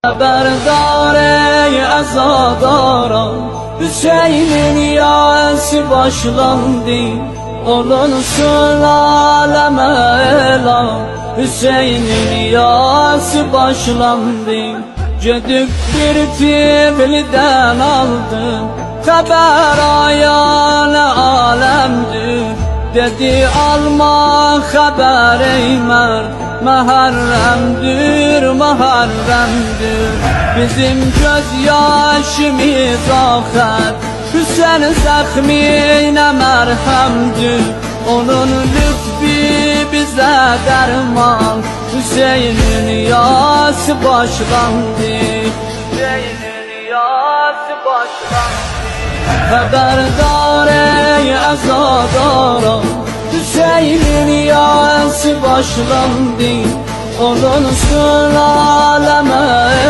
Haberdar ey azadara, Hüseyin'in yası başlandı. Olunsun aleme elan, Hüseyin'in yası başlandı. Cedük bir tifliden aldım, haber ayağına alemdir. Dedi alma haber ey mert, Muharremdir, Muharremdir. Bizim göz yaşımız ahir, Hüseyin zahmine merhemdir. Onun lütfi bize derman, Hüseyin'in yası başlandı. Hüseyin'in yası başlandı. Haberdar ey azadara, Hüseyin'in yası başlandı. Olunsun aleme